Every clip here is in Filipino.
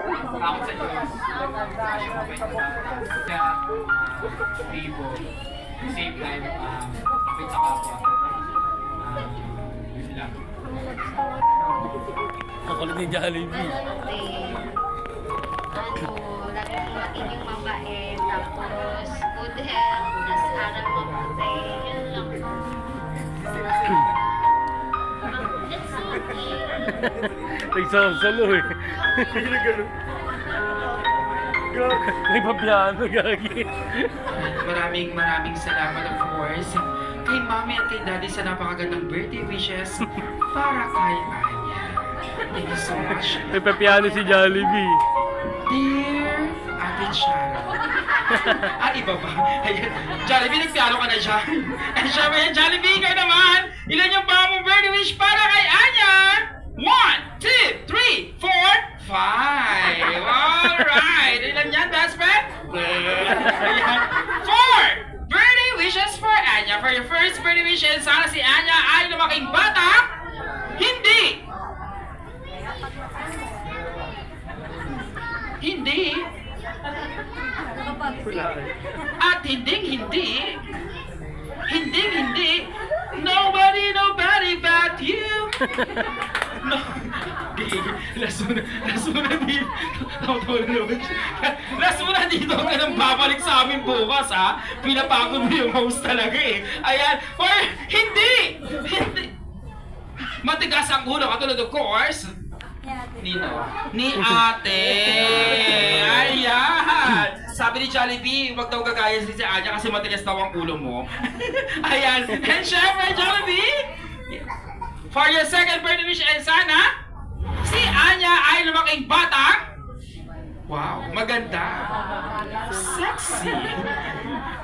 Ako sa Diyos. Kaya, Vivo, same time, kapit sa kapwa. Yun lang. Kakulit ni Jollibee. Lagi magiging mabait, tapos good health, tas aral mabuti, yun lang. It's okay. Nagsasalo eh. Nagpapiano, gagi. Maraming salamat of course kay Mami at kay Daddy sa napakagandang birthday wishes para kay Anya. Thank you so much. Nagpapiano si Jollibee. Dear Ate Sharon. Iba ba? Ayan. Jollibee, nagpiano ka na dyan. And syempre yan, Jollibee, ikaw naman. Ilan yung pa mong birthday wish para kay Anya? 1, 2, 3, 4, 5. Alright. Ilan yan, best friend? Ayan. 4 birthday wishes for Anya. For your first birthday wishes, sana si Anya ay lumaking bata. Hindi. At hindi, nobody but you. No, last mo na dito ka nang babalik sa amin bukas, ha? Pinapagod mo yung host talaga, eh. Ayan, or hindi. Matigas ang ulo, katulad of course. Nino? Ni ate! Ayan! Sabi ni Jollibee, huwag daw gagaya si Anya kasi matigas daw ang ulo mo. Ayan! And syempre, Jollibee! For your second birthday wish, and sana, si Anya ay lumaking batang wow, maganda, sexy,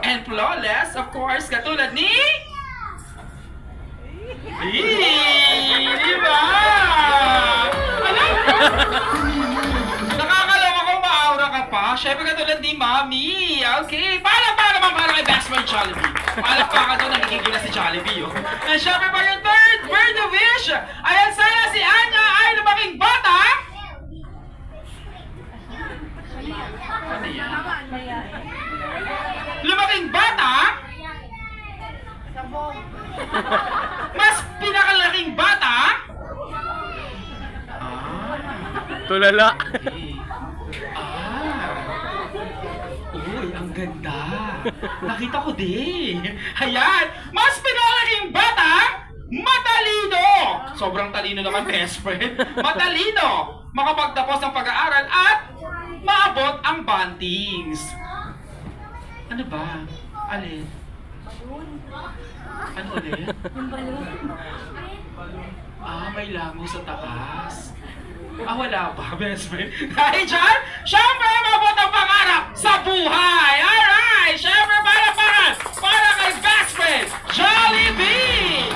and flawless, of course, katulad ni... Diba? Alam mo? Nakakalawa ko, maaura ka pa. Siyempre katulad ni Mami. Okay. Para kay Best Friend Jollibee. Palakpakan to, nagigigil na si Jollibee. Oh. And siyempre pa yung third birthday wish. Ayan, sana si Anya ay lumaking bata. Ano yan? Lumaking bata? Mas pinakalaking bata? Tulala. Okay. Uy, ang ganda. Nakita ko din. Ayan. Mas pinakalaking bata? Matalino. Sobrang talino naman, best friend. Matalino. Makapagtapos ng pag-aaral at maabot ang bantings. Ano ba? Alin? Ano ulit? Yung balon. May lango sa taas. Wala pa, best friend. Dahil dyan, syempre, mabot ang pangarap sa buhay. Alright, syempre, para kay best friend, Jollibee!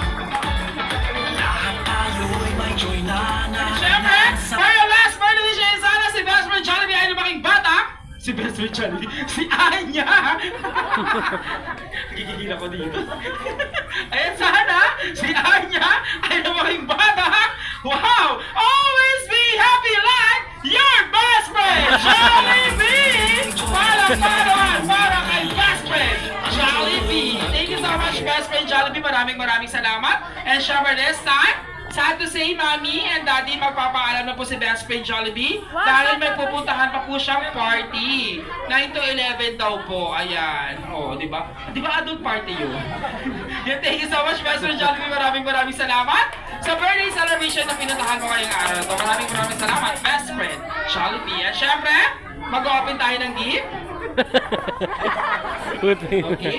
Lahat tayo'y may joy na Syempre, for your last birthday wish, sana si best friend Jollibee ay lumaking bata. Si best friend Jollibee, si Anya! Gigigil ako dito. Ayan, sana si Anya ay lumaking bata. Wow! Always be happy like your best friend, Jollibee! Para kay best friend, Jollibee! Thank you so much, best friend Jollibee. Maraming salamat. And syempre this time, sad to say, Mami and Daddy, magpapaalam na po si best friend Jollibee dahil may pupuntahan pa po siyang party. 9 to 11 daw po. Ayan. Di ba? Di ba adult party yun? Yan, thank you so much, best friend Jollibee. Maraming salamat sa birthday celebration na pinuntahan mo ngayong araw na to. Maraming salamat, best friend Jollibee. At syempre, mag-open tayo ng gift. Okay?